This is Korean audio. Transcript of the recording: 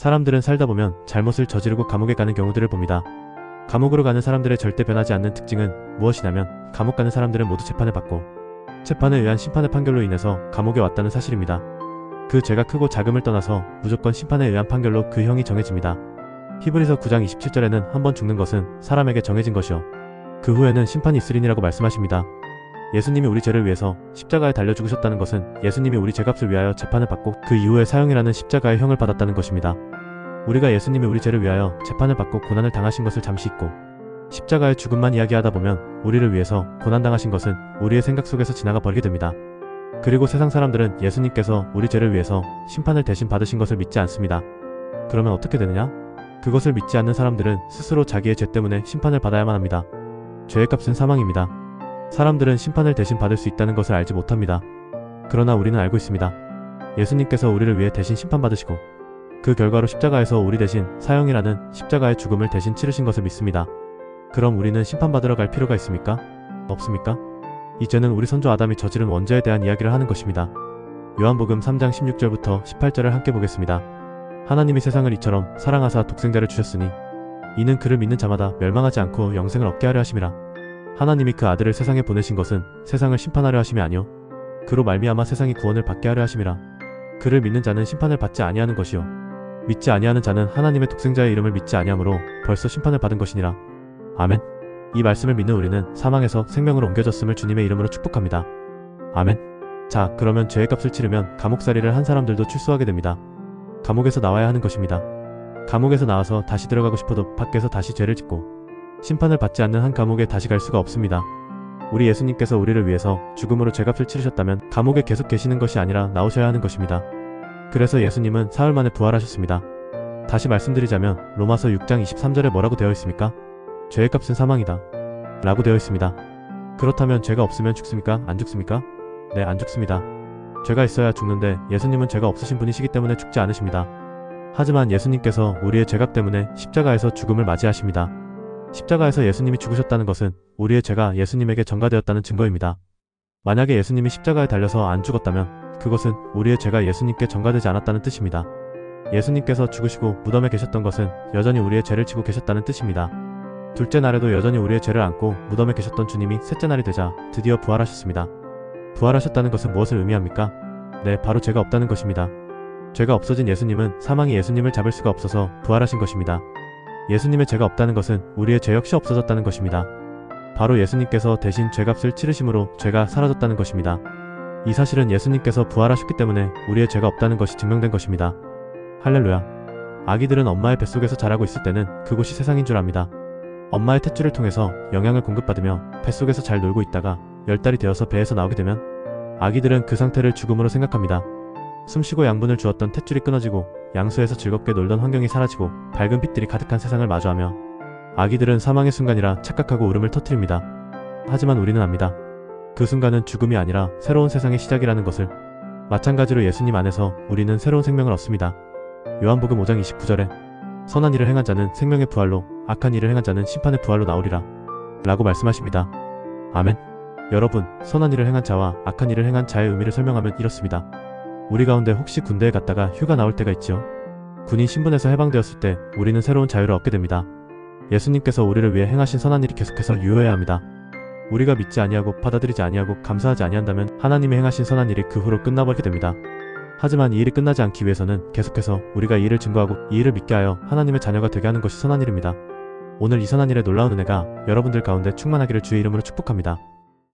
사람들은 살다 보면 잘못을 저지르고 감옥에 가는 경우들을 봅니다. 감옥으로 가는 사람들의 절대 변하지 않는 특징은 무엇이냐면 감옥 가는 사람들은 모두 재판을 받고 재판에 의한 심판의 판결로 인해서 감옥에 왔다는 사실입니다. 그 죄가 크고 작음을 떠나서 무조건 심판에 의한 판결로 그 형이 정해집니다. 히브리서 9장 27절에는 한 번 죽는 것은 사람에게 정해진 것이요 그 후에는 심판이 있으리니라고 말씀하십니다. 예수님이 우리 죄를 위해서 십자가에 달려 죽으셨다는 것은 예수님이 우리 죄값을 위하여 재판을 받고 그 이후에 사형이라는 십자가의 형을 받았다는 것입니다. 우리가 예수님이 우리 죄를 위하여 재판을 받고 고난을 당하신 것을 잠시 잊고 십자가의 죽음만 이야기하다 보면 우리를 위해서 고난당하신 것은 우리의 생각 속에서 지나가 버리게 됩니다. 그리고 세상 사람들은 예수님께서 우리 죄를 위해서 심판을 대신 받으신 것을 믿지 않습니다. 그러면 어떻게 되느냐? 그것을 믿지 않는 사람들은 스스로 자기의 죄 때문에 심판을 받아야만 합니다. 죄의 값은 사망입니다. 사람들은 심판을 대신 받을 수 있다는 것을 알지 못합니다. 그러나 우리는 알고 있습니다. 예수님께서 우리를 위해 대신 심판받으시고 그 결과로 십자가에서 우리 대신 사형이라는 십자가의 죽음을 대신 치르신 것을 믿습니다. 그럼 우리는 심판받으러 갈 필요가 있습니까? 없습니까? 이 죄는 우리 선조 아담이 저지른 원죄에 대한 이야기를 하는 것입니다. 요한복음 3장 16절부터 18절을 함께 보겠습니다. 하나님이 세상을 이처럼 사랑하사 독생자를 주셨으니 이는 그를 믿는 자마다 멸망하지 않고 영생을 얻게 하려 하심이라. 하나님이 그 아들을 세상에 보내신 것은 세상을 심판하려 하심이 아니요 그로 말미암아 세상이 구원을 받게 하려 하심이라. 그를 믿는 자는 심판을 받지 아니하는 것이요 믿지 아니하는 자는 하나님의 독생자의 이름을 믿지 아니하므로 벌써 심판을 받은 것이니라. 아멘. 이 말씀을 믿는 우리는 사망에서 생명으로 옮겨졌음을 주님의 이름으로 축복합니다. 아멘. 자, 그러면 죄의 값을 치르면 감옥살이를 한 사람들도 출소하게 됩니다. 감옥에서 나와야 하는 것입니다. 감옥에서 나와서 다시 들어가고 싶어도 밖에서 다시 죄를 짓고 심판을 받지 않는 한 감옥에 다시 갈 수가 없습니다. 우리 예수님께서 우리를 위해서 죽음으로 죄값을 치르셨다면 감옥에 계속 계시는 것이 아니라 나오셔야 하는 것입니다. 그래서 예수님은 사흘 만에 부활하셨습니다. 다시 말씀드리자면 로마서 6장 23절에 뭐라고 되어 있습니까? 죄의 값은 사망이다 라고 되어 있습니다. 그렇다면 죄가 없으면 죽습니까? 안 죽습니까? 네, 안 죽습니다. 죄가 있어야 죽는데 예수님은 죄가 없으신 분이시기 때문에 죽지 않으십니다. 하지만 예수님께서 우리의 죄값 때문에 십자가에서 죽음을 맞이하십니다. 십자가에서 예수님이 죽으셨다는 것은 우리의 죄가 예수님에게 전가되었다는 증거입니다. 만약에 예수님이 십자가에 달려서 안 죽었다면 그것은 우리의 죄가 예수님께 전가되지 않았다는 뜻입니다. 예수님께서 죽으시고 무덤에 계셨던 것은 여전히 우리의 죄를 지고 계셨다는 뜻입니다. 둘째 날에도 여전히 우리의 죄를 안고 무덤에 계셨던 주님이 셋째 날이 되자 드디어 부활하셨습니다. 부활하셨다는 것은 무엇을 의미합니까? 네, 바로 죄가 없다는 것입니다. 죄가 없어진 예수님은 사망이 예수님을 잡을 수가 없어서 부활하신 것입니다. 예수님의 죄가 없다는 것은 우리의 죄 역시 없어졌다는 것입니다. 바로 예수님께서 대신 죄값을 치르심으로 죄가 사라졌다는 것입니다. 이 사실은 예수님께서 부활하셨기 때문에 우리의 죄가 없다는 것이 증명된 것입니다. 할렐루야. 아기들은 엄마의 뱃속에서 자라고 있을 때는 그곳이 세상인 줄 압니다. 엄마의 탯줄을 통해서 영양을 공급받으며 뱃속에서 잘 놀고 있다가 10달이 되어서 배에서 나오게 되면 아기들은 그 상태를 죽음으로 생각합니다. 숨쉬고 양분을 주었던 탯줄이 끊어지고 양수에서 즐겁게 놀던 환경이 사라지고 밝은 빛들이 가득한 세상을 마주하며 아기들은 사망의 순간이라 착각하고 울음을 터뜨립니다. 하지만 우리는 압니다. 그 순간은 죽음이 아니라 새로운 세상의 시작이라는 것을. 마찬가지로 예수님 안에서 우리는 새로운 생명을 얻습니다. 요한복음 5장 29절에 선한 일을 행한 자는 생명의 부활로 악한 일을 행한 자는 심판의 부활로 나오리라 라고 말씀하십니다. 아멘. 여러분, 선한 일을 행한 자와 악한 일을 행한 자의 의미를 설명하면 이렇습니다. 우리 가운데 혹시 군대에 갔다가 휴가 나올 때가 있지요? 군인 신분에서 해방되었을 때 우리는 새로운 자유를 얻게 됩니다. 예수님께서 우리를 위해 행하신 선한 일이 계속해서 유효해야 합니다. 우리가 믿지 아니하고 받아들이지 아니하고 감사하지 아니한다면 하나님이 행하신 선한 일이 그 후로 끝나버리게 됩니다. 하지만 이 일이 끝나지 않기 위해서는 계속해서 우리가 이 일을 증거하고 이 일을 믿게 하여 하나님의 자녀가 되게 하는 것이 선한 일입니다. 오늘 이 선한 일의 놀라운 은혜가 여러분들 가운데 충만하기를 주의 이름으로 축복합니다.